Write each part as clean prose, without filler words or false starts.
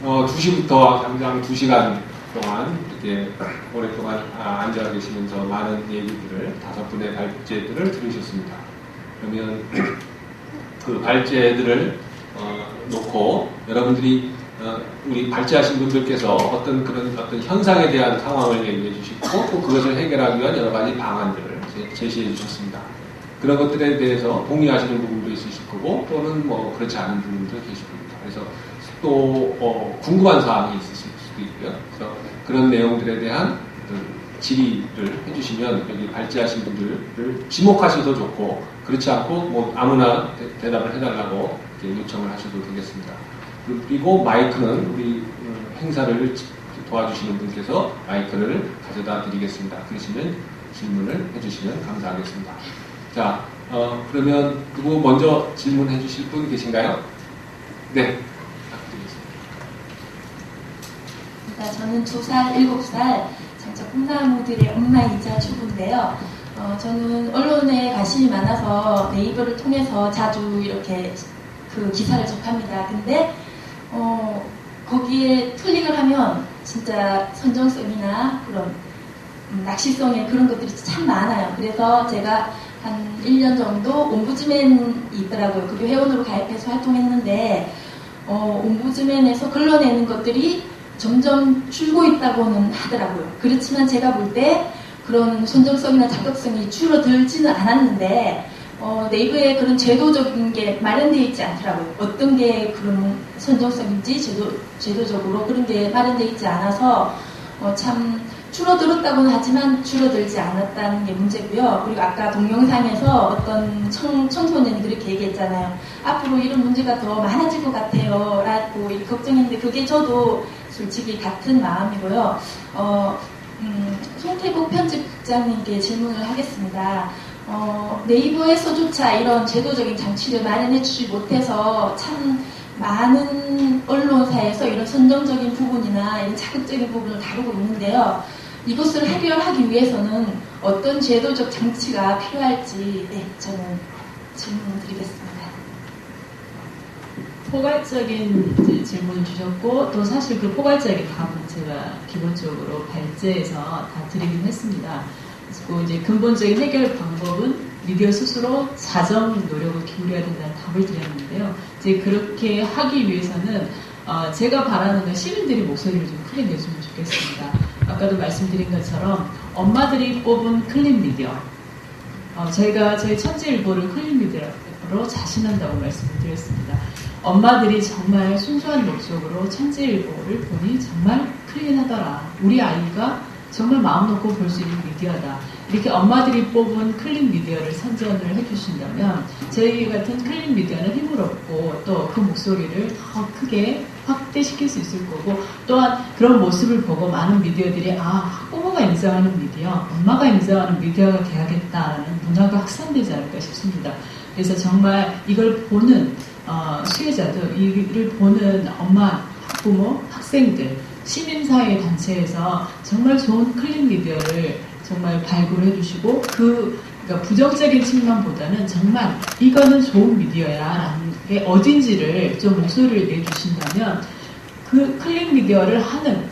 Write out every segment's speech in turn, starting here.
2시부터 당장 2시간 동안 이렇게 오랫동안 앉아 계시면서 많은 얘기들을 5분의 발제들을 들으셨습니다. 그러면 그 발제들을 놓고 여러분들이 우리 발제하신 분들께서 어떤 현상에 대한 상황을 얘기해 주시고 또 그것을 해결하기 위한 여러 가지 방안들을 제시해 주셨습니다. 그런 것들에 대해서 동의하시는 부분도 있으실 거고 또는 뭐 그렇지 않은 부분도 계실 겁니다. 그래서 또 궁금한 사항이 있으실 수도 있고요. 그래서 그런 내용들에 대한 질의를 해주시면 여기 발제하신 분들을 지목하셔도 좋고 그렇지 않고 뭐 아무나 대답을 해달라고 이렇게 요청을 하셔도 되겠습니다. 그리고 마이크는 우리 행사를 도와주시는 분께서 마이크를 가져다 드리겠습니다. 그러시면 질문을 해주시면 감사하겠습니다. 자, 그러면 누구 먼저 질문해 주실 분 계신가요? 네, 부탁드리겠습니다. 저는 2살, 7살 장적 꿈나무들의 엄마이자 주부인데요. 저는 언론에 관심이 많아서 네이버를 통해서 자주 이렇게 그 기사를 접합니다. 근데 거기에 클릭을 하면 진짜 선정성이나 그런 낚시성의 그런 것들이 참 많아요. 그래서 제가 한 1년 정도 옴부즈맨이 있더라고요. 그게 회원으로 가입해서 활동했는데 옴부즈맨에서 걸러내는 것들이 점점 줄고 있다고는 하더라고요. 그렇지만 제가 볼 때 그런 선정성이나 자극성이 줄어들지는 않았는데 네이버에 그런 제도적인 게 마련되어 있지 않더라고요. 어떤 게 그런 선정성인지 제도적으로 그런 게 마련되어 있지 않아서 참 줄어들었다고는 하지만 줄어들지 않았다는 게 문제고요. 그리고 아까 동영상에서 어떤 청소년이 그렇게 얘기했잖아요. 앞으로 이런 문제가 더 많아질 것 같아요 라고 걱정했는데 그게 저도 솔직히 같은 마음이고요. 송태국 편집국장님께 질문을 하겠습니다. 네이버에서조차 이런 제도적인 장치를 마련해주지 못해서 참 많은 언론사에서 이런 선정적인 부분이나 이런 자극적인 부분을 다루고 있는데요. 이것을 해결하기 위해서는 어떤 제도적 장치가 필요할지 저는 질문 드리겠습니다. 포괄적인 질문을 주셨고 또 사실 그 포괄적인 답은 제가 기본적으로 발제해서 다 드리긴 했습니다. 그리고 이제 근본적인 해결 방법은 미디어 스스로 사정 노력을 기울여야 된다는 답을 드렸는데요. 이제 그렇게 하기 위해서는 제가 바라는 건 시민들이 목소리를 좀 크게 내주면 좋겠습니다. 아까도 말씀드린 것처럼 엄마들이 뽑은 클린 미디어, 저희가 저희 천지일보를 클린 미디어로 자신한다고 말씀을 드렸습니다. 엄마들이 정말 순수한 목적으로 천지일보를 보니 정말 클린하더라. 우리 아이가 정말 마음 놓고 볼 수 있는 미디어다. 이렇게 엄마들이 뽑은 클린 미디어를 선전을 해주신다면 저희 같은 클린 미디어는 힘을 얻고 또 그 목소리를 더 크게 확대시킬 수 있을 거고 또한 그런 모습을 보고 많은 미디어들이 학부모가 인정하는 미디어, 엄마가 인정하는 미디어가 돼야겠다라는 문화가 확산되지 않을까 싶습니다. 그래서 정말 이걸 보는 수혜자들, 이를 보는 엄마, 학부모, 학생들, 시민사회 단체에서 정말 좋은 클린 미디어를 정말 발굴해 주시고 그러니까 부정적인 측면보다는 정말 이거는 좋은 미디어야 라는 게 어딘지를 좀 목소리를 내주신다면 그 클린 미디어를 하는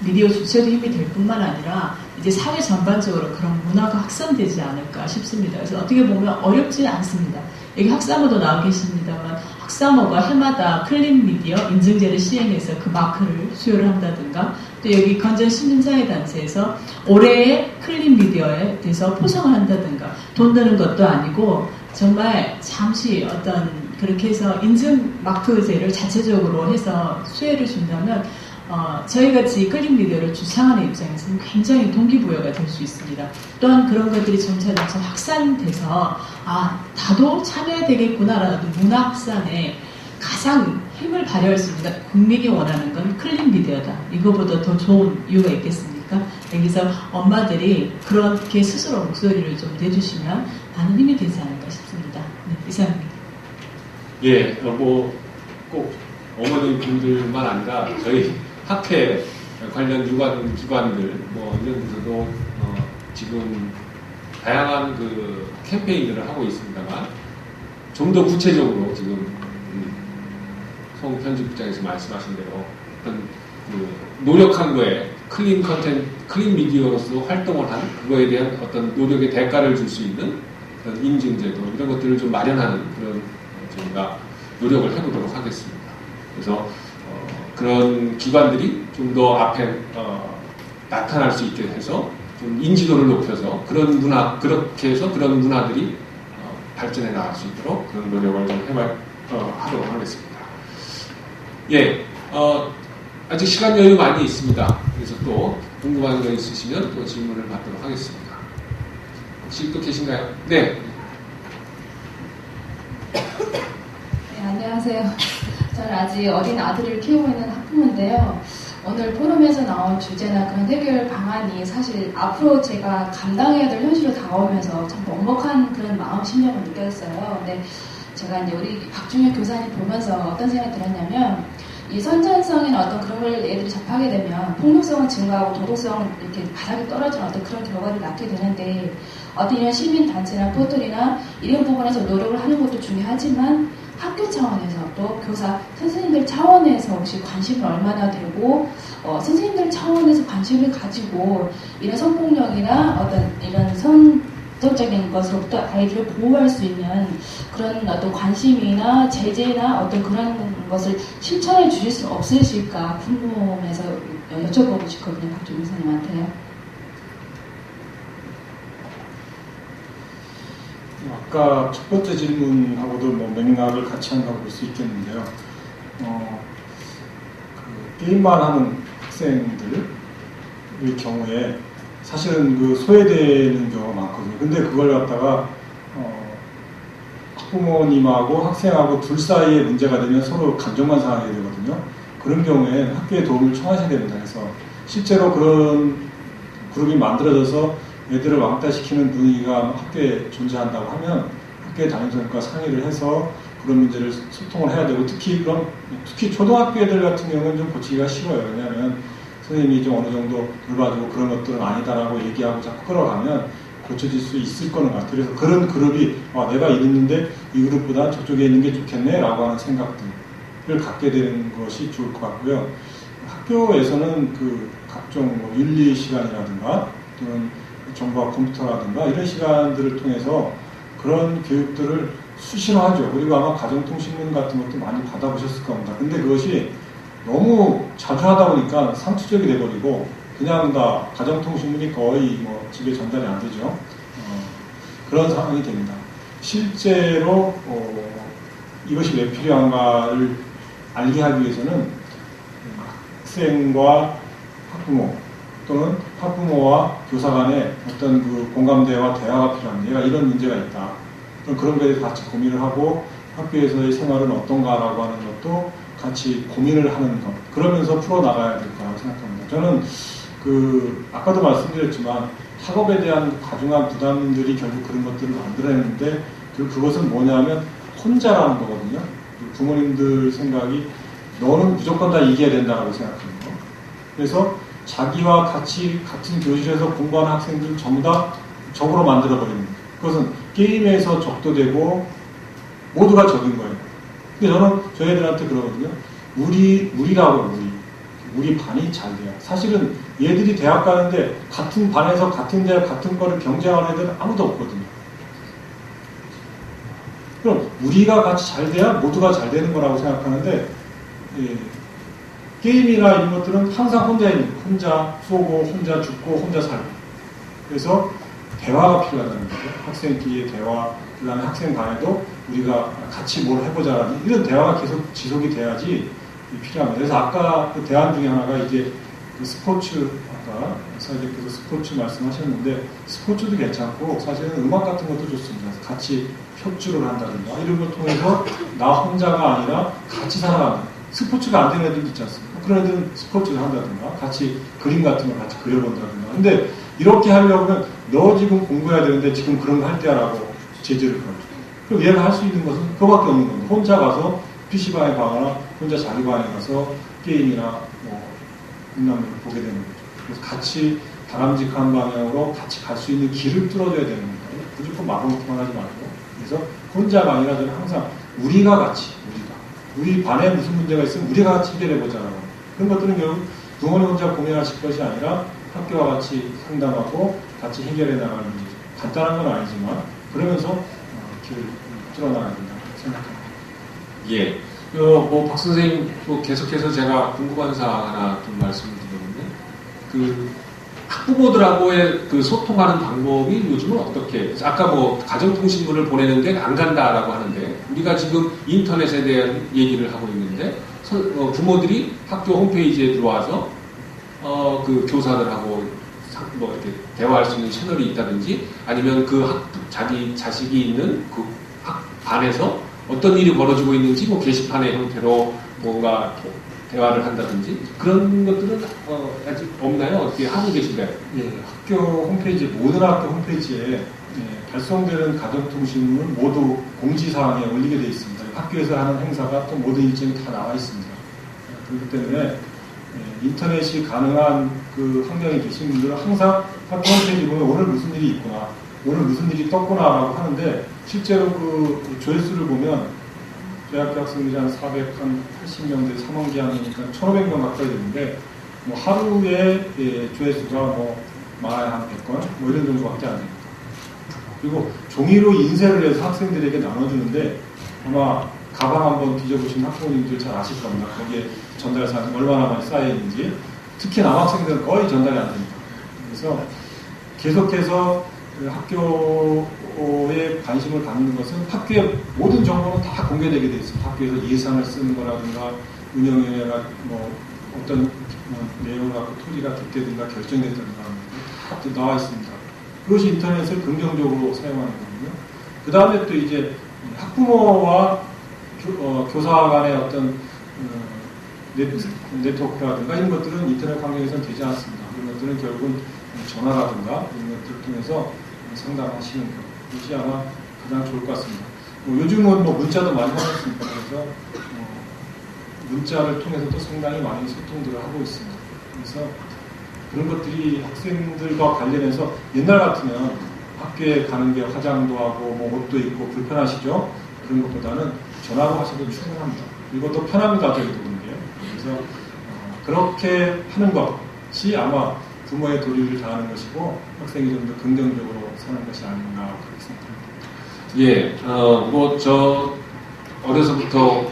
미디어 주체도 힘이 될 뿐만 아니라 이제 사회 전반적으로 그런 문화가 확산되지 않을까 싶습니다. 그래서 어떻게 보면 어렵지는 않습니다. 여기 학사모도 나와 계십니다만 학사모가 해마다 클린 미디어 인증제를 시행해서 그 마크를 수여를 한다든가 또 여기 건전시민사회단체에서 올해의 클린 미디어에 대해서 포상을 한다든가 돈 드는 것도 아니고 정말 잠시 어떤 그렇게 해서 인증 마크제를 자체적으로 해서 수혜를 준다면 저희같이 클린 미디어를 주창하는 입장에서는 굉장히 동기부여가 될 수 있습니다. 또한 그런 것들이 점차 확산돼서 나도 참여해야 되겠구나라는 문화 확산에 가장 힘을 발휘할 수 있는 국민이 원하는 건 클린 미디어다. 이거보다 더 좋은 이유가 있겠습니까? 여기서 엄마들이 그렇게 스스로 목소리를 좀 내주시면 많은 힘이 되지 않을까 싶습니다. 네, 이상입니다. 예, 꼭 어머니 분들만 아니라 저희 학회 관련 기관들 이런 데서도 지금 다양한 그 캠페인들을 하고 있습니다만 좀 더 구체적으로 지금 송 편집장에서 말씀하신 대로 어떤 그 노력한 거에 클린 컨텐츠, 클린 미디어로서 활동을 한 그거에 대한 어떤 노력의 대가를 줄 수 있는 그런 인증제도 이런 것들을 좀 마련하는 그런 저희가 노력을 해보도록 하겠습니다. 그래서 그런 기관들이 좀 더 앞에 나타날 수 있게 해서 좀 인지도를 높여서 그런 문화, 그렇게 해서 그런 문화들이 발전해 나갈 수 있도록 그런 노력을 좀 하도록 하겠습니다. 예, 아직 시간 여유 많이 있습니다. 그래서 또 궁금한 거 있으시면 또 질문을 받도록 하겠습니다. 혹시 또 계신가요? 네. 네, 안녕하세요. 저는 아직 어린 아들을 키우고 있는 학부모인데요. 오늘 포럼에서 나온 주제나 그런 해결 방안이 사실 앞으로 제가 감당해야 될 현실로 다가오면서 참 먹먹한 그런 마음 심정을 느꼈어요. 근데 제가 이제 우리 박중혁 교사님 보면서 어떤 생각이 들었냐면 이 선전성이나 어떤 그런 걸 애들이 접하게 되면 폭력성은 증가하고 도덕성은 이렇게 바닥에 떨어지는 어떤 그런 결과를 낳게 되는데 어떤 이런 시민단체나 포털이나 이런 부분에서 노력을 하는 것도 중요하지만 학교 차원에서 또 교사, 선생님들 차원에서 혹시 관심을 얼마나 되고 선생님들 차원에서 관심을 가지고 이런 성폭력이나 어떤 이런 성적인 것으로부터 아이들을 보호할 수 있는 그런 어떤 관심이나 제재나 어떤 그런 것을 실천해 주실 수 없으실까 궁금해서 여쭤보고 싶거든요. 박종민 선생님한테요. 아까 첫 번째 질문하고도 뭐 맥락을 같이 한다고 볼 수 있겠는데요. 그 게임만 하는 학생들의 경우에 사실은 그 소외되는 경우가 많거든요. 근데 그걸 갖다가 학부모님하고 학생하고 둘 사이에 문제가 되면 서로 감정만 상하게 되거든요. 그런 경우에 학교에 도움을 청하셔야 됩니다. 그래서 실제로 그런 그룹이 만들어져서 애들을 왕따시키는 분위기가 학교에 존재한다고 하면 학교에 담임선생님과 상의를 해서 그런 문제를 소통을 해야 되고 특히 초등학교 애들 같은 경우는 좀 고치기가 쉬워요. 왜냐하면 선생님이 좀 어느 정도 돌봐주고 그런 것들은 아니다라고 얘기하고 자꾸 끌어가면 고쳐질 수 있을 거는 같아요. 그래서 그런 그룹이 내가 있는데 이 그룹보다 저쪽에 있는 게 좋겠네 라고 하는 생각들을 갖게 되는 것이 좋을 것 같고요. 학교에서는 그 각종 뭐 윤리 시간이라든가 또는 정보와 컴퓨터라든가 이런 시간들을 통해서 그런 교육들을 수시로 하죠. 그리고 아마 가정통신문 같은 것도 많이 받아보셨을 겁니다. 근데 그것이 너무 자주 하다 보니까 상투적이 돼버리고 그냥 다 가정통신문이 거의 뭐 집에 전달이 안 되죠. 그런 상황이 됩니다. 실제로 이것이 왜 필요한가를 알게 하기 위해서는 학생과 학부모 또는 학부모와 교사 간의 어떤 그 공감대와 대화가 필요합니다. 얘가 이런 문제가 있다. 그럼 그런 거에 대해서 같이 고민을 하고 학교에서의 생활은 어떤가라고 하는 것도 같이 고민을 하는 것. 그러면서 풀어나가야 될 거라고 생각합니다. 저는 아까도 말씀드렸지만 학업에 대한 과중한 부담들이 결국 그런 것들을 만들어내는데 그것은 뭐냐면 혼자라는 거거든요. 부모님들 생각이 너는 무조건 다 이겨야 된다고 생각하는 거. 그래서 자기와 같이 같은 교실에서 공부하는 학생들 전부 다 적으로 만들어버리는 거예요. 그것은 게임에서 적도 되고 모두가 적인 거예요. 근데 저는 저희 애들한테 그러거든요. 우리 반이 잘 돼요. 사실은 얘들이 대학 가는데 같은 반에서 같은 대학 같은 거를 경쟁하는 애들은 아무도 없거든요. 그럼 우리가 같이 잘 돼야 모두가 잘 되는 거라고 생각하는데 게임이나 이런 것들은 항상 혼자 쏘고 혼자 죽고 혼자 살고 그래서 대화가 필요하다는 거죠. 학생끼리의 대화, 그 다음에 학생 간에도 우리가 같이 뭘 해보자라는 이런 대화가 계속 지속이 돼야지 필요합니다. 그래서 아까 그 대안 중에 하나가 이제 그 스포츠, 아까 사장님께서 스포츠 말씀하셨는데 스포츠도 괜찮고 사실은 음악 같은 것도 좋습니다. 같이 협주를 한다든가 이런 걸 통해서 나 혼자가 아니라 같이 살아가는 스포츠가 안 되는 애들도 있지 않습니까? 그런 애들은 스포츠를 한다든가 같이 그림 같은 걸 같이 그려본다든가 근데 이렇게 하려면 너 지금 공부해야 되는데 지금 그런 거 할 때야라고 제재를 걸죠. 그럼 얘가 할 수 있는 것은 그거밖에 없는 겁니다. 혼자 가서 PC방에 가거나 혼자 자기 방에 가서 게임이나 뭐 음란물을 보게 되는 거죠. 그래서 같이 바람직한 방향으로 같이 갈 수 있는 길을 뚫어줘야 되는 거예요. 무조건 마구먹기만 하지 말고. 그래서 혼자가 아니라 저는 항상 우리가 우리 반에 무슨 문제가 있으면 우리가 같이 해결해보자. 그런 것들은 결국 부모님 혼자 고민하실 것이 아니라 학교와 같이 상담하고 같이 해결해 나가는 문제. 간단한 건 아니지만 그러면서 길을 뚫어나가야 된다 생각합니다. 예. 뭐, 박 선생님, 뭐 계속해서 제가 궁금한 사항 하나 좀 말씀을 드렸는데, 학부모들하고의 그 소통하는 방법이 요즘은 어떻게, 아까 뭐, 가정통신문을 보내는데 안 간다라고 하는데, 우리가 지금 인터넷에 대한 얘기를 하고 있는데, 부모들이 학교 홈페이지에 들어와서, 그 교사들하고 뭐 이렇게 대화할 수 있는 채널이 있다든지, 아니면 자기 자식이 있는 그 반에서 어떤 일이 벌어지고 있는지 뭐 게시판의 형태로 뭔가 대화를 한다든지 그런 것들은 아직 없나요? 어떻게 하고 계신가요? 예, 학교 홈페이지 모든 학교 홈페이지에 발송되는 가정통신문은 모두 공지사항에 올리게 되어 있습니다. 학교에서 하는 행사가 또 모든 일정이 다 나와 있습니다. 그렇기 때문에 인터넷이 가능한 그 환경에 계신 분들은 항상 학교 홈페이지 보면 오늘 무슨 일이 있구나, 오늘 무슨 일이 떴구나라고 하는데 실제로 그 조회수를 보면 대학교 학생들이 한 480명대 3학기 학년이니까 1,500명 가까이 되는데 뭐 하루에 조회수가 뭐 많아야 한 100건 뭐 이런 정도밖에 안 됩니다. 그리고 종이로 인쇄를 해서 학생들에게 나눠주는데 아마 가방 한번 뒤져보시면 학부모님들 잘 아실 겁니다. 거기에 전달사항이 얼마나 많이 쌓여있는지. 특히 남학생들은 거의 전달이 안 됩니다. 그래서 계속해서 학교에 관심을 갖는 것은 학교의 모든 정보는 다 공개되게 되어 있습니다. 학교에서 예산을 쓰는 거라든가 운영위원회가 뭐 어떤 내용을 갖고 토지가 득되든가 결정됐다든가 다 나와 있습니다. 그것이 인터넷을 긍정적으로 사용하는 거거든요. 그 다음에 또 이제 학부모와 교사 간의 어떤 네트워크라든가 이런 것들은 인터넷 환경에서는 되지 않습니다. 이런 것들은 결국은 전화라든가 이런 것들을 통해서 상담하시는 것이 아마 가장 좋을 것 같습니다. 요즘은 뭐 문자도 많이 하셨으니까 그래서 문자를 통해서도 상당히 많은 소통들을 하고 있습니다. 그래서 그런 것들이 학생들과 관련해서 옛날 같으면 학교에 가는 게 화장도 하고 뭐 옷도 입고 불편하시죠? 그런 것보다는 전화로 하셔도 충분합니다. 그리고 또 편합니다. 저희도 그런 게요. 그래서 그렇게 하는 것이 아마 부모의 도리를 다하는 것이고 학생이 좀 더 긍정적으로 사는 것이 아닌가 그렇게 생각합니다. 예, 뭐 저 어려서부터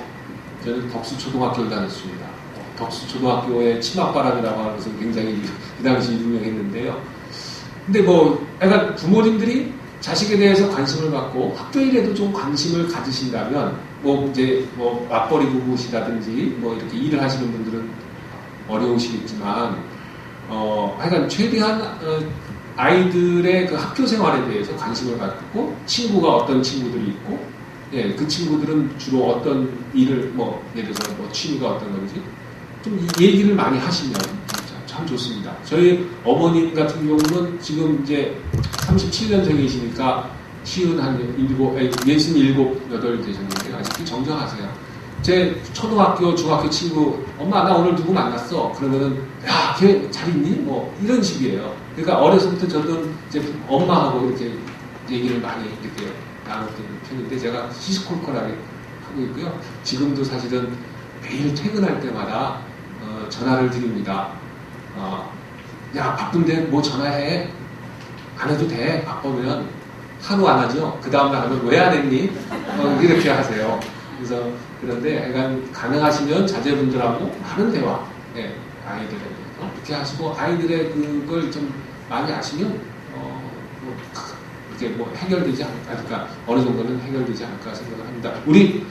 저는 덕수초등학교를 다녔습니다. 덕수초등학교의 치맛바람이라고 하는 것은 굉장히 그 당시 유명했는데요. 근데 뭐 약간 부모님들이 자식에 대해서 관심을 갖고 학교 일에도 좀 관심을 가지신다면 뭐 이제 뭐 맞벌이 부부시라든지 뭐 이렇게 일을 하시는 분들은 어려우시겠지만 하여간 최대한 아이들의 그 학교 생활에 대해서 관심을 갖고 친구가 어떤 친구들이 있고 예, 그 친구들은 주로 어떤 일을 뭐 예를 들어서 뭐 취미가 어떤 건지 좀 얘기를 많이 하시면 참 좋습니다. 저희 어머님 같은 경우는 지금 이제 37년생이시니까 67, 8 되셨는데 아직도 정정하세요. 제 초등학교, 중학교 친구, 엄마 나 오늘 누구 만났어? 그러면은 야, 걔 잘 있니? 뭐 이런 식이에요. 그러니까 어려서부터 저도 이제 엄마하고 이렇게 얘기를 많이 이렇게 나눴던 편인데 제가 시시콜콜하게 하고 있고요. 지금도 사실은 매일 퇴근할 때마다 전화를 드립니다. 야 바쁜데 뭐 전화해? 안 해도 돼. 바쁘면 하루 안 하죠. 그 다음날 하면 왜 안 했니? 이렇게 하세요. 그래서 그런데 약간 가능하시면 자제분들하고 많은 대화, 네, 아이들에 대해서 이렇게 하시고 아이들의 그걸 좀 많이 아시면 뭐 이렇게 뭐 해결되지 않을까, 어느 정도는 해결되지 않을까 생각을 합니다. 우리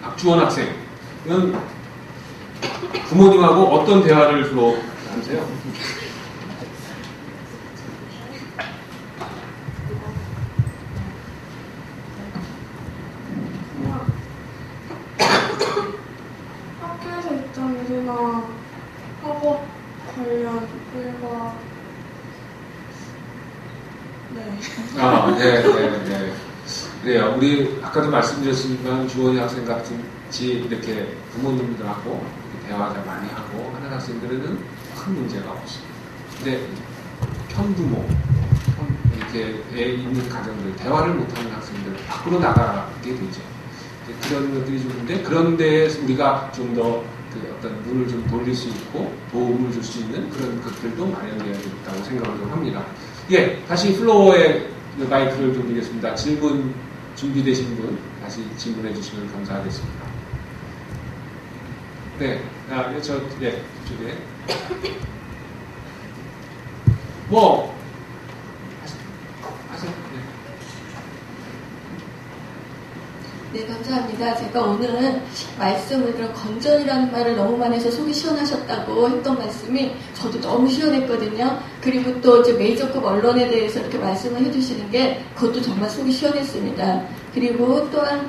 박주원 학생은 부모님하고 어떤 대화를 주로 하세요? 학교에서 있던 일이나 학업 관련 일과 네. 그래요. 우리 아까도 말씀드렸지만 주원이 학생 같이 이렇게 부모님들하고 이렇게 대화를 많이 하고 하는 학생들은 큰 문제가 없습니다. 근데 편부모, 이렇게 애 있는 가정들, 대화를 못하는 학생들 밖으로 나가게 되죠. 이제 그런 것들이 좀 있는데 그런 데에서 우리가 좀 더 그 어떤 눈을 좀 돌릴 수 있고 도움을 줄 수 있는 그런 것들도 마련되어야 되겠다고 생각을 좀 합니다. 예, 다시 플로어에 마이크를 좀 드리겠습니다. 질문 준비되신 분 다시 질문해 주시면 감사하겠습니다. 네, 이쪽에 뭐 하세요. 네, 감사합니다. 제가 오늘 말씀을 들어 건전이라는 말을 너무 많이 해서 속이 시원하셨다고 했던 말씀이 저도 너무 시원했거든요. 그리고 또 이제 메이저급 언론에 대해서 이렇게 말씀을 해주시는 게 그것도 정말 속이 시원했습니다. 그리고 또한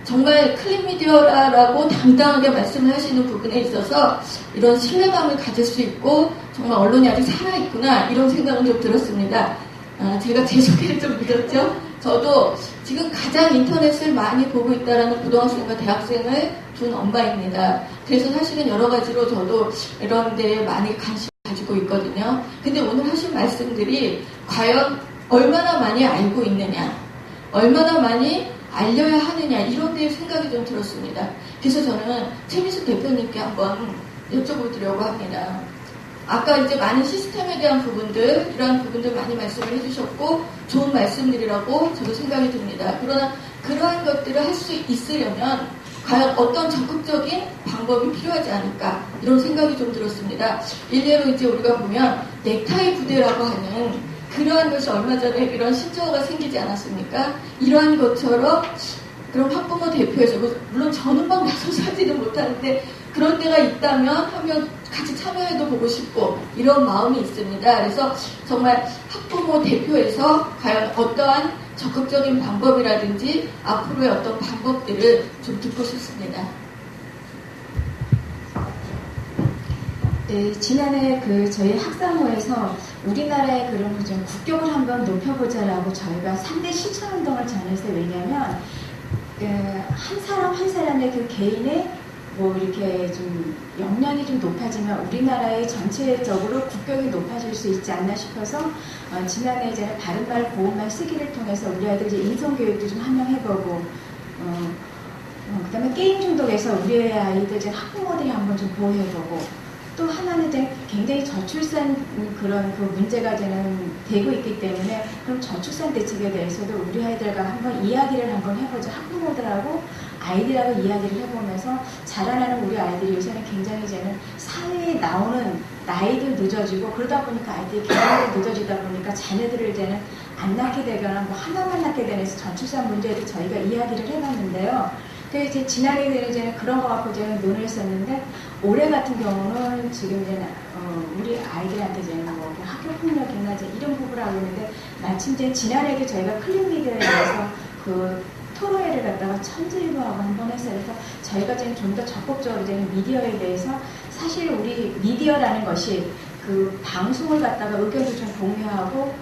정말 클린 미디어라고 당당하게 말씀을 하시는 부분에 있어서 이런 신뢰감을 가질 수 있고 정말 언론이 아직 살아있구나 이런 생각은 좀 들었습니다. 제가 제 소개를 좀 늦었죠? 저도 지금 가장 인터넷을 많이 보고 있다라는 고등학생과 대학생을 둔 엄마입니다. 그래서 사실은 여러 가지로 저도 이런 데에 많이 관심을 가지고 있거든요. 근데 오늘 하신 말씀들이 과연 얼마나 많이 알고 있느냐, 얼마나 많이 알려야 하느냐 이런 데에 생각이 좀 들었습니다. 그래서 저는 최민숙 대표님께 한번 여쭤보려고 합니다. 아까 이제 많은 시스템에 대한 부분들, 이러한 부분들 많이 말씀을 해주셨고 좋은 말씀들이라고 저도 생각이 듭니다. 그러나 그러한 것들을 할 수 있으려면 과연 어떤 적극적인 방법이 필요하지 않을까 이런 생각이 좀 들었습니다. 일례로 이제 우리가 보면 넥타이 부대라고 하는 그러한 것이 얼마 전에 이런 신조어가 생기지 않았습니까? 이러한 것처럼 그럼 학부모 대표에서 물론 저는 막 나서서 하지는 못하는데 그런 데가 있다면 하면 같이 참여해도 보고 싶고 이런 마음이 있습니다. 그래서 정말 학부모 대표에서 과연 어떠한 적극적인 방법이라든지 앞으로의 어떤 방법들을 좀 듣고 싶습니다. 네, 지난해 저희 학사모에서 우리나라의 그런 좀 국격을 한번 높여보자라고 저희가 3대 실천운동을 전해서 왜냐하면 한 사람 한 사람의 그 개인의 뭐 이렇게 좀 역량이 좀 높아지면 우리나라의 전체적으로 국격이 높아질 수 있지 않나 싶어서 지난해 이제 바른말 고운말 쓰기를 통해서 우리 아이들 이제 인성교육도 좀 함양해보고 그다음에 게임 중독에서 우리 아이들 이제 학부모들이 한번 좀 보호해보고 또 하나는 이제 굉장히 저출산 그런 그 문제가 되고 있기 때문에 그럼 저출산 대책에 대해서도 우리 아이들과 한번 이야기를 한번 해보자. 학부모들하고 아이들하고 이야기를 해보면서 자라나는 우리 아이들이 요새는 굉장히 이제는 사회에 나오는 나이도 늦어지고 그러다 보니까 아이들이 굉장히 늦어지다 보니까 자녀들을 이제는 안 낳게 되거나 뭐 하나만 낳게 되는 저출산 문제도 저희가 이야기를 해봤는데요. 그래서 이제 지난해에는 이제는 그런 거 갖고 이제는 논의를 했었는데 올해 같은 경우는 지금 이제는 우리 아이들한테 이제는 뭐 학교 폭력이나 이제 이런 부분을 하고 있는데 마침 이제 지난해에도 저희가 클린 미디어에 대해서 그 토론회를 갖다가 천지일보하고 한번 했어요. 그래서 저희가 이제 좀 더 적극적으로 이제 미디어에 대해서 사실 우리 미디어라는 것이 그 방송을 갖다가 의견도 좀 공유하고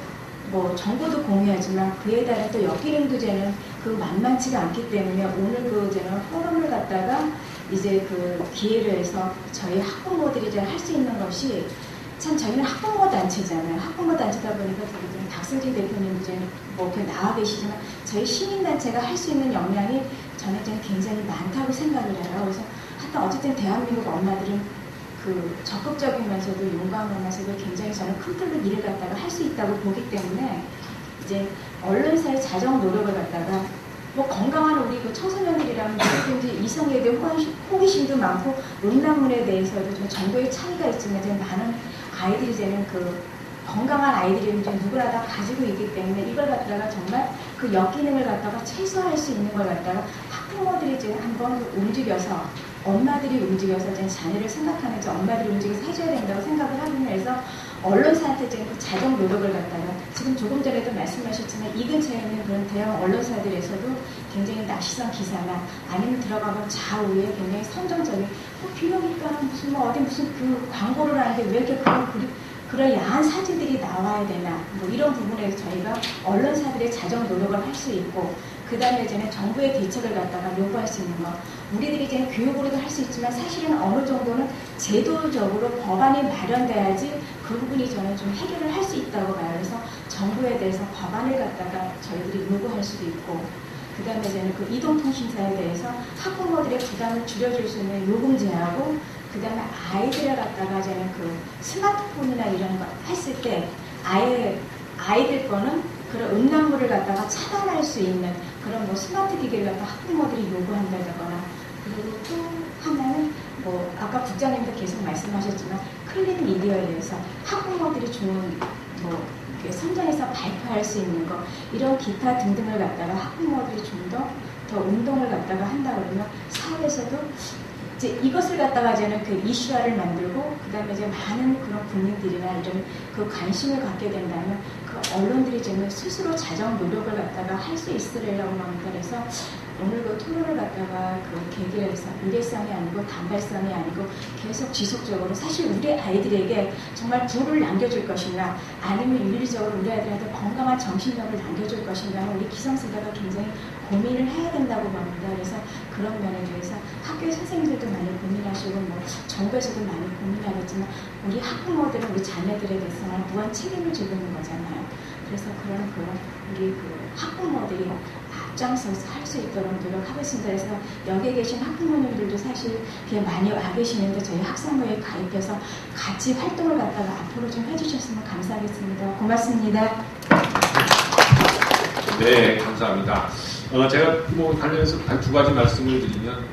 뭐 정보도 공유하지만 그에 따른 또 역기능도 이제는 그 만만치가 않기 때문에 오늘 그 이제는 포럼을 갖다가 이제 그 기회를 해서 저희 학부모들이 이제 할 수 있는 것이 참 저희는 학부모 단체잖아요. 학부모 단체다 보니까 저희 박승진 대표님 이제 뭐 이렇게 나와 계시지만 저희 시민단체가 할 수 있는 역량이 저는 이제 굉장히 많다고 생각을 해요. 그래서 하여튼 어쨌든 대한민국 엄마들은 그 적극적이면서도 용감하면서도 굉장히 저는 큰 틀로 일을 갖다가 할 수 있다고 보기 때문에 이제 언론사의 자정 노력을 갖다가 뭐 건강한 우리 그 청소년들이라면 누구든지 이성에 대한 호기심도 많고 음란물에 대해서도 좀 정도의 차이가 있지만 이제 많은 아이들이 이제는 그 건강한 아이들이 이제 누구나 다 가지고 있기 때문에 이걸 갖다가 정말 그 역기능을 갖다가 최소화할 수 있는 걸 갖다가 학부모들이 이제 한번 움직여서 엄마들이 움직여서 이제 자녀를 생각하면서 엄마들이 움직여서 해줘야 된다고 생각을 하기 위해서 언론사한테 이제 그 자정 노력을 갖다가 지금 조금 전에도 말씀하셨지만 이 근처에 있는 그런 대형 언론사들에서도 굉장히 낚시성 기사나 아니면 들어가면 좌우에 굉장히 선정적인 비료니까 무슨 뭐 어디 무슨 그 광고를 하는데 왜 이렇게 그런 야한 사진들이 나와야 되나 뭐 이런 부분에서 저희가 언론사들의 자정 노력을 할 수 있고 그 다음에 이제는 정부의 대책을 갖다가 요구할 수 있는 거 우리들이 이제 교육으로도 할 수 있지만 사실은 어느 정도는 제도적으로 법안이 마련돼야지 그 부분이 저는 좀 해결을 할 수 있다고 봐요. 그래서 정부에 대해서 법안을 갖다가 저희들이 요구할 수도 있고 그 다음에 이제는 그 이동통신사에 대해서 학부모들의 부담을 줄여줄 수 있는 요금 제하고, 그 다음에 아이들을 갖다가 이제는 그 스마트폰이나 이런 거 했을 때 아이들 거는 그런 음란물을 갖다가 차단할 수 있는 그런 뭐 스마트 기기를 갖다 학부모들이 요구한다거나, 그리고 또 하나는 뭐 아까 국장님도 계속 말씀하셨지만 클린 미디어에 대해서 학부모들이 좋은 뭐 선정해서 발표할 수 있는 거, 이런 기타 등등을 갖다가 학부모들이 좀 더 운동을 갖다가 한다 그러면 사회에서도 이제 이것을 갖다가 이제는 그 이슈화를 만들고, 그 다음에 이제 많은 그런 국민들이나 이런 그 관심을 갖게 된다면 그 언론들이 이제는 스스로 자정 노력을 갖다가 할 수 있으리라고 합니다. 그래서 오늘 그 토론을 갖다가 그 계기로 해서 일회성이 아니고 단발성이 아니고 계속 지속적으로 사실 우리 아이들에게 정말 부를 남겨줄 것인가, 아니면 윤리적으로 우리 아이들한테 건강한 정신력을 남겨줄 것인가는 우리 기성세대가 굉장히 고민을 해야 된다고 봅니다. 그래서 그런 면에 대해서 학교 선생님들도 많이 고민하시고 뭐 정부에서도 많이 고민하겠지만 우리 학부모들은 우리 자녀들에 대해서 무한 책임을 지고 있는 거잖아요. 그래서 그런 우리 그 학부모들이 앞장서서 할 수 있도록 노력하겠습니다. 그래서 여기 계신 학부모님들도 사실 많이 와 계시는데 저희 학생부에 가입해서 같이 활동을 갖다가 앞으로 좀 해주셨으면 감사하겠습니다. 고맙습니다. 네, 감사합니다. 제가 뭐 관련해서 단 두 가지 말씀을 드리면,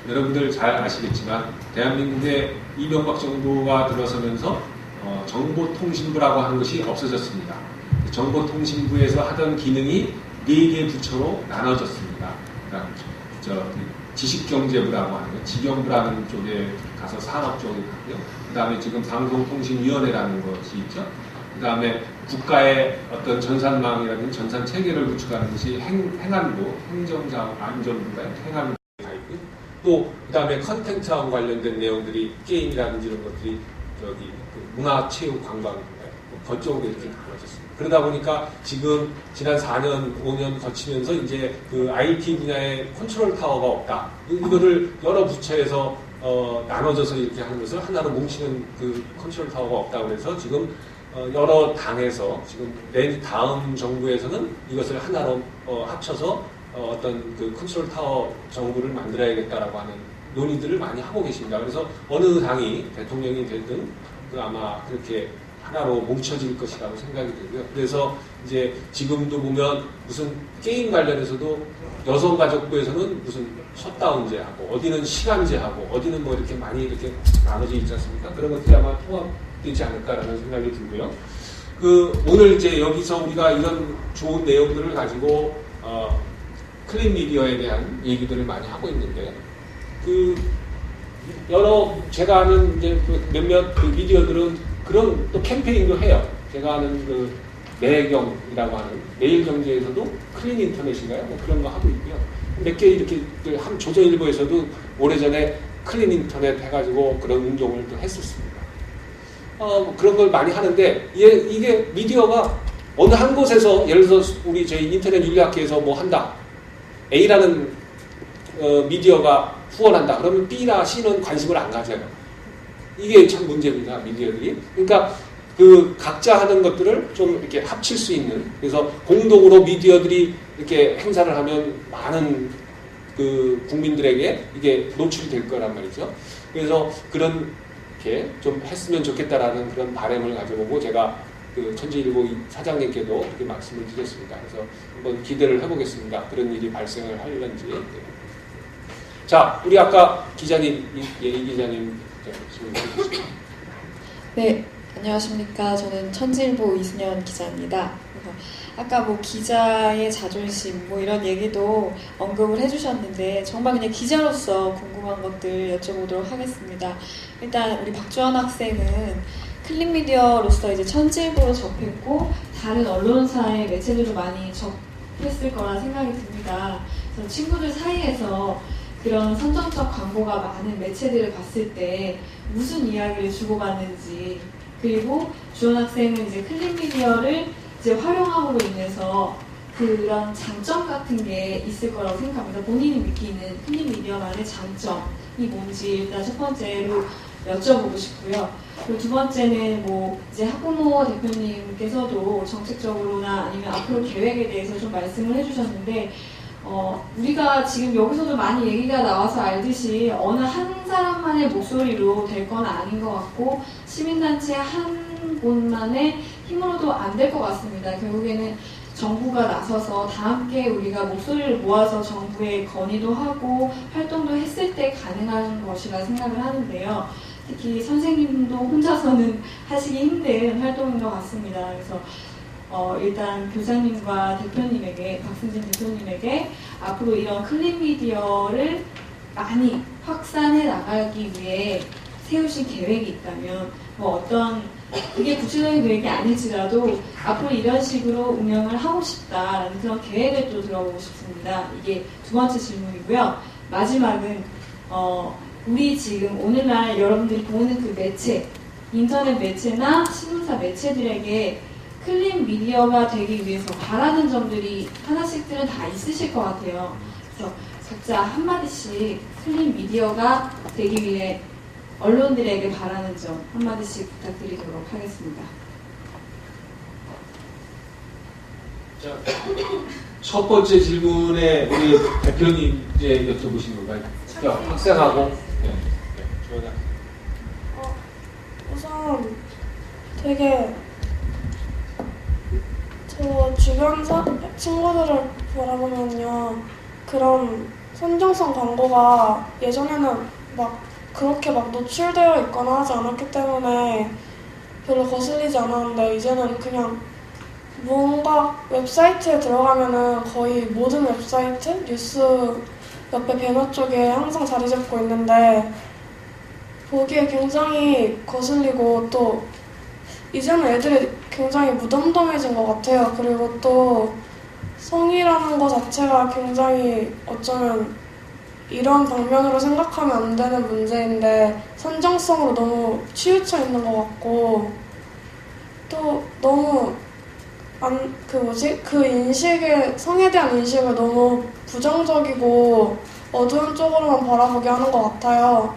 여러분들 잘 아시겠지만 대한민국의 이명박 정부가 들어서면서 정보통신부라고 하는 것이 없어졌습니다. 정보통신부에서 하던 기능이 4개 부처로 나눠졌습니다. 그러니까 지식경제부라고 하는 거, 지경부라는 쪽에 가서 산업 쪽에 가고요. 그 다음에 지금 방송통신위원회라는 것이 있죠. 그 다음에 국가의 어떤 전산망이라든지 전산 체계를 구축하는 것이 행안부, 행정안전부가요. 행안부에 가 있고요. 또 그 다음에 컨텐츠하고 관련된 내용들이 게임이라든지 이런 것들이 저기 문화, 체육, 관광인가요? 그쪽으로 이렇게 나눠졌습니다. 그러다 보니까 지금 지난 4년, 5년 거치면서 이제 그 IT 분야의 컨트롤 타워가 없다. 이거를 여러 부처에서 나눠져서 이렇게 하는 것을 하나로 뭉치는 그 컨트롤 타워가 없다. 그래서 지금 여러 당에서 지금 다음 정부에서는 이것을 하나로 합쳐서 어떤 그 컨트롤 타워 정부를 만들어야겠다라고 하는 논의들을 많이 하고 계십니다. 그래서 어느 당이 대통령이 되든 아마 그렇게 하나로 뭉쳐질 것이라고 생각이 들고요. 그래서 이제 지금도 보면 무슨 게임 관련해서도 여성가족부에서는 무슨 셧다운제하고 어디는 시간제하고 어디는 뭐 이렇게 많이 이렇게 나눠져 있지 않습니까? 그런 것들이 아마 통합되지 않을까라는 생각이 들고요. 오늘 이제 여기서 우리가 이런 좋은 내용들을 가지고 클린 미디어에 대한 얘기들을 많이 하고 있는데, 제가 아는 이제 몇몇 미디어들은 그런 또 캠페인도 해요. 제가 아는 매경이라고 하는 매일경제에서도 클린 인터넷인가요? 뭐 그런 거 하고 있고요. 몇 개 이렇게 조선일보에서도 오래전에 클린 인터넷 해가지고 그런 운동을 또 했었습니다. 그런 걸 많이 하는데 이게 미디어가 어느 한 곳에서 예를 들어서 저희 인터넷 윤리학회에서 뭐 한다. A라는 미디어가 후원한다. 그러면 B나 C는 관심을 안 가져요. 이게 참 문제입니다, 미디어들이. 그러니까 각자 하는 것들을 좀 이렇게 합칠 수 있는, 그래서 공동으로 미디어들이 이렇게 행사를 하면 많은 국민들에게 이게 노출이 될 거란 말이죠. 그래서 그렇게 좀 했으면 좋겠다라는 그런 바람을 가져보고 제가 천지일보 사장님께도 이렇게 말씀을 드렸습니다. 그래서 한번 기대를 해보겠습니다. 그런 일이 발생을 하려는지. 자, 우리 아까 기자님, 예희 기자님 질문해 주시죠. 네, 안녕하십니까. 저는 천지일보 이순연 기자입니다. 아까 뭐 기자의 자존심 뭐 이런 얘기도 언급을 해주셨는데 정말 그냥 기자로서 궁금한 것들 여쭤보도록 하겠습니다. 일단 우리 박주환 학생은 클린 미디어로서 이제 천지일보로 접했고 다른 언론사의 매체들도 많이 접했을 거라 생각이 듭니다. 그래서 친구들 사이에서 그런 선정적 광고가 많은 매체들을 봤을 때 무슨 이야기를 주고받는지, 그리고 주원 학생은 이제 클린 미디어를 이제 활용함으로 인해서 그런 장점 같은 게 있을 거라고 생각합니다. 본인이 느끼는 클린 미디어만의 장점이 뭔지 일단 첫 번째로 여쭤보고 싶고요. 그리고 두 번째는 뭐 이제 학부모 대표님께서도 정책적으로나 아니면 앞으로 계획에 대해서 좀 말씀을 해주셨는데 우리가 지금 여기서도 많이 얘기가 나와서 알듯이 어느 한 사람만의 목소리로 될 건 아닌 것 같고 시민단체 한 곳만의 힘으로도 안 될 것 같습니다. 결국에는 정부가 나서서 다 함께 우리가 목소리를 모아서 정부에 건의도 하고 활동도 했을 때 가능한 것이라 생각을 하는데요. 특히 선생님도 혼자서는 하시기 힘든 활동인 것 같습니다. 그래서 일단 교사님과 대표님에게, 박승진 대표님에게 앞으로 이런 클린 미디어를 많이 확산해 나가기 위해 세우신 계획이 있다면 그게 구체적인 계획이 아닐지라도 앞으로 이런 식으로 운영을 하고 싶다라는 그런 계획을 또 들어보고 싶습니다. 이게 두 번째 질문이고요. 마지막은 우리 지금 오늘날 여러분들이 보는 그 매체, 인터넷 매체나 신문사 매체들에게 클린 미디어가 되기 위해서 바라는 점들이 하나씩들은 다 있으실 것 같아요. 그래서 각자 한마디씩 클린 미디어가 되기 위해 언론들에게 바라는 점 한마디씩 부탁드리도록 하겠습니다. 자, 첫 번째 질문에 우리 대표님 이제 여쭤보신 건가요? 학생하고. 네. 조연아. 우선 되게 저 주변 친구들을 바라보면요, 그런 선정성 광고가 예전에는 그렇게 노출되어 있거나 하지 않았기 때문에 별로 거슬리지 않았는데, 이제는 그냥 뭔가 웹사이트에 들어가면은 거의 모든 웹사이트, 뉴스 옆에 배너 쪽에 항상 자리 잡고 있는데 보기에 굉장히 거슬리고, 또 이제는 애들이 굉장히 무덤덤해진 것 같아요. 그리고 또 성이라는 것 자체가 굉장히 어쩌면 이런 방면으로 생각하면 안 되는 문제인데 선정성으로 너무 치우쳐 있는 것 같고, 또 너무 성에 대한 인식을 너무 부정적이고 어두운 쪽으로만 바라보게 하는 것 같아요.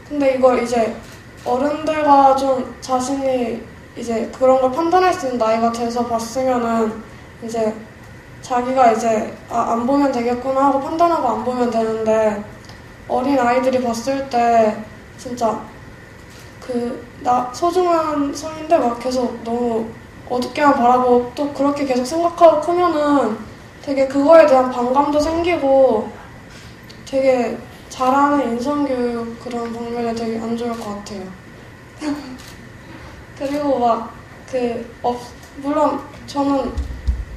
근데 이걸 이제 어른들과 좀 자신이 이제 그런 걸 판단할 수 있는 나이가 돼서 봤으면은 이제 자기가 이제 안 보면 되겠구나 하고 판단하고 안 보면 되는데, 어린 아이들이 봤을 때 진짜 소중한 성인데 계속 너무 어둡게만 바라보고 또 그렇게 계속 생각하고 크면은 되게 그거에 대한 반감도 생기고 되게 잘하는 인성교육 그런 방면에 되게 안 좋을 것 같아요. 그리고 물론 저는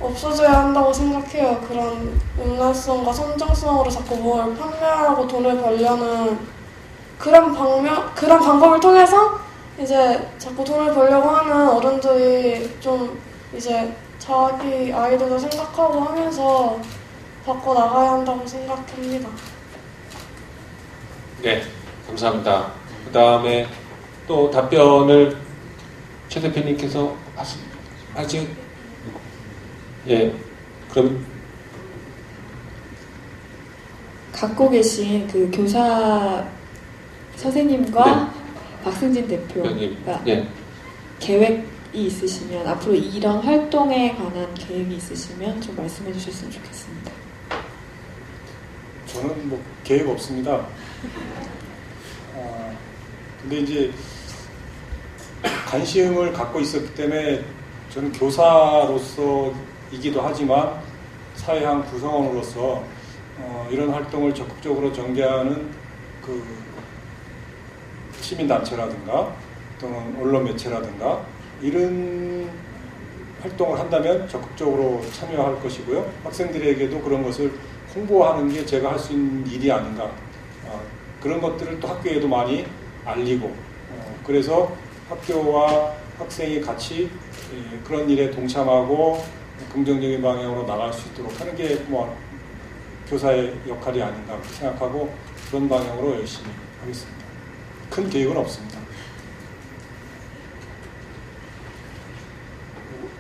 없어져야 한다고 생각해요. 그런 음란성과 선정성으로 자꾸 뭘 판매하고 돈을 벌려는 그런 방법을 통해서 이제 자꾸 돈을 벌려고 하는 어른들이 좀 이제 자기 아이들도 생각하고 하면서 바꿔나가야 한다고 생각합니다. 네, 감사합니다. 그 다음에 또 답변을 최 대표님께서 아직 예, 그럼 갖고 계신 그 교사 선생님과 박승진 대표가 계획이 있으시면, 앞으로 이런 활동에 관한 계획이 있으시면 좀 말씀해 주셨으면 좋겠습니다. 저는 계획 없습니다. 근데 이제 관심을 갖고 있었기 때문에 저는 교사로서이기도 하지만 사회학 구성원으로서 이런 활동을 적극적으로 전개하는 시민단체라든가 또는 언론 매체라든가 이런 활동을 한다면 적극적으로 참여할 것이고요. 학생들에게도 그런 것을 홍보하는 게 제가 할 수 있는 일이 아닌가. 그런 것들을 또 학교에도 많이 알리고, 그래서 학교와 학생이 같이 그런 일에 동참하고 긍정적인 방향으로 나갈 수 있도록 하는 게 교사의 역할이 아닌가 생각하고 그런 방향으로 열심히 하겠습니다. 큰 계획은 없습니다.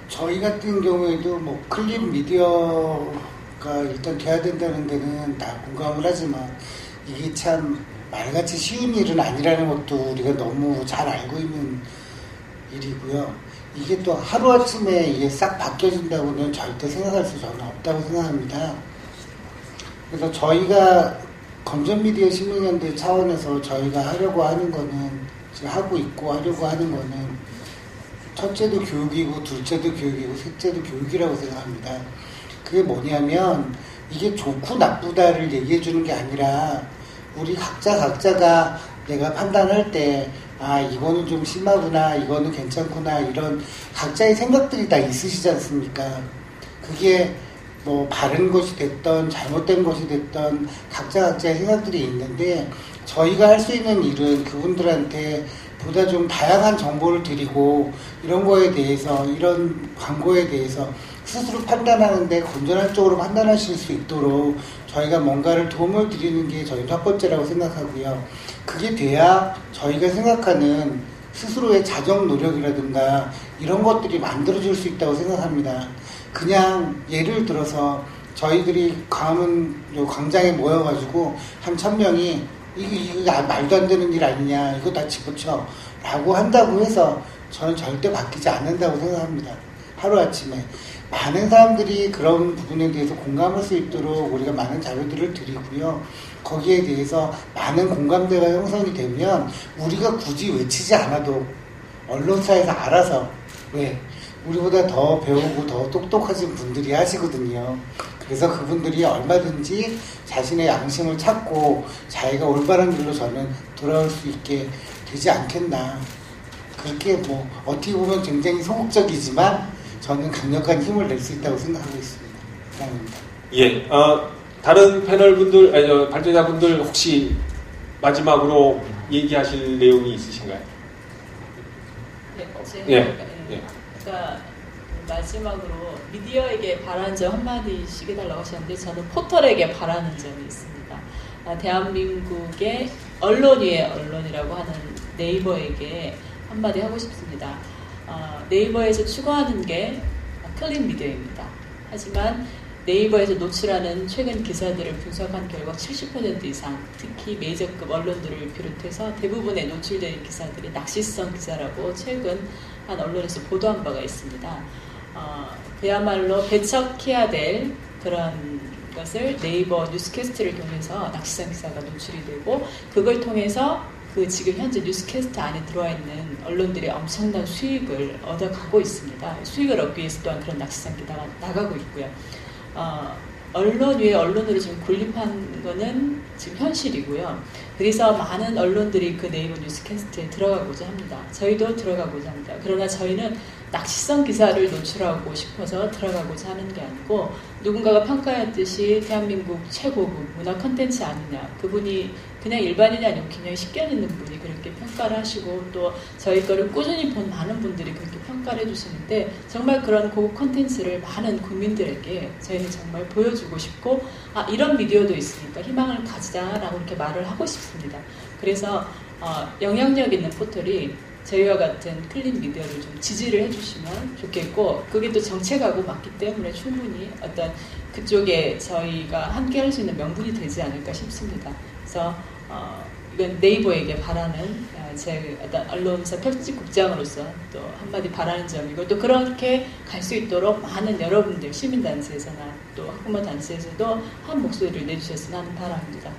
저희 같은 경우에도 클린 미디어가 일단 돼야 된다는 데는 다 공감을 하지만 이게 참 말같이 쉬운 일은 아니라는 것도 우리가 너무 잘 알고 있는 일이고요. 이게 또 하루아침에 이게 싹 바뀌어진다고는 절대 생각할 수 저는 없다고 생각합니다. 그래서 저희가 건전미디어 시민연대 차원에서 저희가 하려고 하는 거는, 지금 하고 있고 하려고 하는 거는, 첫째도 교육이고 둘째도 교육이고 셋째도 교육이라고 생각합니다. 그게 뭐냐면 이게 좋고 나쁘다를 얘기해 주는 게 아니라 우리 각자가 내가 판단할 때 이거는 좀 심하구나, 이거는 괜찮구나, 이런 각자의 생각들이 다 있으시지 않습니까? 그게 뭐 바른 것이 됐던 잘못된 것이 됐던 각자의 생각들이 있는데, 저희가 할 수 있는 일은 그분들한테 보다 좀 다양한 정보를 드리고, 이런 거에 대해서, 이런 광고에 대해서 스스로 판단하는데 건전한 쪽으로 판단하실 수 있도록 저희가 뭔가를 도움을 드리는 게 저희 첫 번째라고 생각하고요. 그게 돼야 저희가 생각하는 스스로의 자정 노력이라든가 이런 것들이 만들어질 수 있다고 생각합니다. 그냥 예를 들어서 저희들이 광장에 모여가지고 한 1000명이 이거 말도 안 되는 일 아니냐, 이거 다 집어쳐 라고 한다고 해서 저는 절대 바뀌지 않는다고 생각합니다. 하루아침에 많은 사람들이 그런 부분에 대해서 공감할 수 있도록 우리가 많은 자료들을 드리고요. 거기에 대해서 많은 공감대가 형성이 되면 우리가 굳이 외치지 않아도 언론사에서 알아서, 우리보다 더 배우고 더 똑똑하신 분들이 하시거든요. 그래서 그분들이 얼마든지 자신의 양심을 찾고 자기가 올바른 길로 저는 돌아올 수 있게 되지 않겠나. 그렇게 뭐 어떻게 보면 굉장히 소극적이지만 저는 강력한 힘을 낼 수 있다고 생각하고 있습니다. 감사합니다. 예, 다른 패널 분들, 발제자분들 혹시 마지막으로 얘기하실 내용이 있으신가요? 그러니까 마지막으로 미디어에게 바라는 점 한마디씩 해달라고 하셨는데, 저는 포털에게 바라는 점이 있습니다. 대한민국의 언론 위의 언론이라고 하는 네이버에게 한마디 하고 싶습니다. 네이버에서 추구하는 게 클린 미디어입니다. 하지만 네이버에서 노출하는 최근 기사들을 분석한 결과 70% 이상, 특히 메이저급 언론들을 비롯해서 대부분의 노출된 기사들이 낚시성 기사라고 최근 한 언론에서 보도한 바가 있습니다. 그야말로 배척해야 될 그런 것을 네이버 뉴스캐스트를 통해서 낚시성 기사가 노출이 되고, 그걸 통해서 그 지금 현재 뉴스캐스트 안에 들어와 있는 언론들이 엄청난 수익을 얻어가고 있습니다. 수익을 얻기 위해서 또한 그런 낚시성 기사가 나가고 있고요. 언론 위에 언론으로 지금 군립한 거는 지금 현실이고요. 그래서 많은 언론들이 그 네이버 뉴스캐스트에 들어가고자 합니다. 저희도 들어가고자 합니다. 그러나 저희는 낚시성 기사를 노출하고 싶어서 들어가고자 하는 게 아니고, 누군가가 평가했듯이 대한민국 최고급 문화 콘텐츠 아니냐, 그분이 그냥 일반인이 아니고 굉장히 식견 있는 분이 그렇게 평가를 하시고, 또 저희 거를 꾸준히 본 많은 분들이 그렇게 평가를 해주시는데, 정말 그런 고급 콘텐츠를 많은 국민들에게 저희는 정말 보여주고 싶고, 이런 미디어도 있으니까 희망을 가지자라고 이렇게 말을 하고 싶습니다. 그래서 영향력 있는 포털이 저희와 같은 클린 미디어를 좀 지지를 해주시면 좋겠고, 그게 또 정책하고 맞기 때문에 충분히 어떤 그쪽에 저희가 함께 할 수 있는 명분이 되지 않을까 싶습니다. 그래서 이건 네이버에게 바라는 제 어떤 언론사 편집국장으로서 또 한마디 바라는 점이고, 또 그렇게 갈 수 있도록 많은 여러분들, 시민단체에서나 또 학부모 단체에서도 한 목소리를 내주셨으면 하는 바람입니다.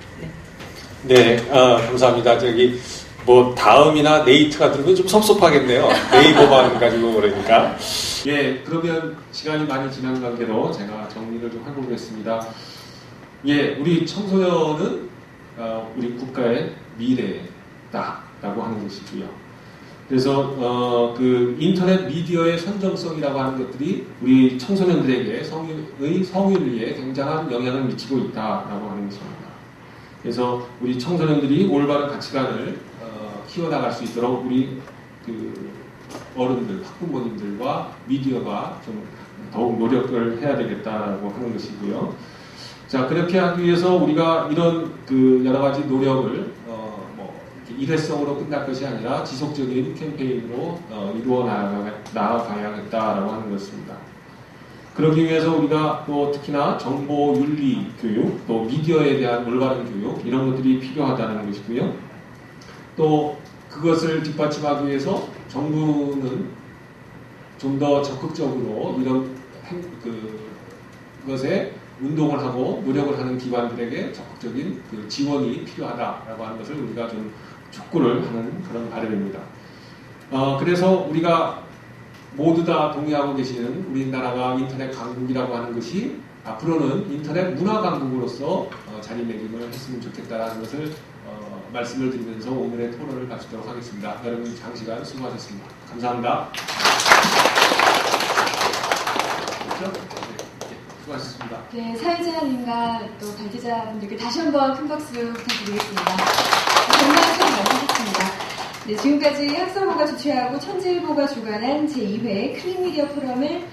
네, 감사합니다. 뭐 다음이나 네이트가 들으면 좀 섭섭하겠네요. 네이버만 가지고 그러니까. 예, 그러면 시간이 많이 지난 관계로 제가 정리를 좀 해보겠습니다. 예, 우리 청소년은 우리 국가의 미래다라고 하는 것이고요. 그래서 그 인터넷 미디어의 선정성이라고 하는 것들이 우리 청소년들에게 성인위에 굉장한 영향을 미치고 있다라고 하는 것입니다. 그래서 우리 청소년들이 올바른 가치관을 키워나갈 수 있도록 우리 그 어른들, 학부모님들과 미디어가 좀 더욱 노력을 해야 되겠다라고 하는 것이고요. 자, 그렇게 하기 위해서 우리가 이런 그 여러 가지 노력을 뭐 일회성으로 끝날 것이 아니라 지속적인 캠페인으로 이루어 나아가야겠다라고 하는 것입니다. 그러기 위해서 우리가 또 특히나 정보 윤리 교육, 또 미디어에 대한 올바른 교육, 이런 것들이 필요하다는 것이고요. 또 그것을 뒷받침하기 위해서 정부는 좀 더 적극적으로 이런 그것에 운동을 하고 노력을 하는 기관들에게 적극적인 그 지원이 필요하다라고 하는 것을 우리가 좀 촉구를 하는 그런 바람입니다. 그래서 우리가 모두 다 동의하고 계시는 우리나라가 인터넷 강국이라고 하는 것이 앞으로는 인터넷 문화 강국으로서 자리매김을 했으면 좋겠다라는 것을 말씀을 드리면서 오늘의 토론을 마치도록 하겠습니다. 여러분 장시간 수고하셨습니다. 감사합니다. 수고하셨습니다. 네, 사회자님과 또 발제자분들께 다시 한번 큰 박수 부탁드리겠습니다. 정말 수고 많으셨습니다. 네, 지금까지 학설보가 주최하고 천지일보가 주관한 제2회 클린미디어 포럼을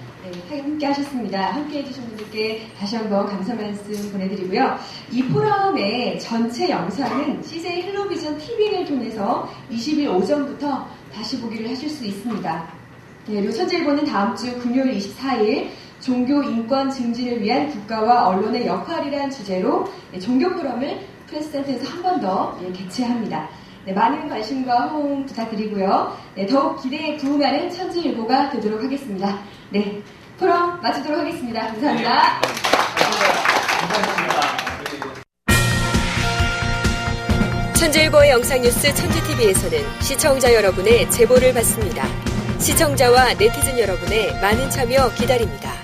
함께 하셨습니다. 함께 해주신 분들께 다시 한번 감사 말씀 보내드리고요. 이 포럼의 전체 영상은 CJ 헬로비전 TV를 통해서 20일 오전부터 다시 보기를 하실 수 있습니다. 네, 그리고 천지일보는 다음 주 금요일 24일 종교 인권 증진을 위한 국가와 언론의 역할이라는 주제로 종교 포럼을 프레스센터에서 한 번 더 개최합니다. 네, 많은 관심과 호응 부탁드리고요. 네, 더욱 기대에 부응하는 천지일보가 되도록 하겠습니다. 네, 포럼 마치도록 하겠습니다. 감사합니다. 천지일보의 영상뉴스 천지TV에서는 시청자 여러분의 제보를 받습니다. 시청자와 네티즌 여러분의 많은 참여 기다립니다.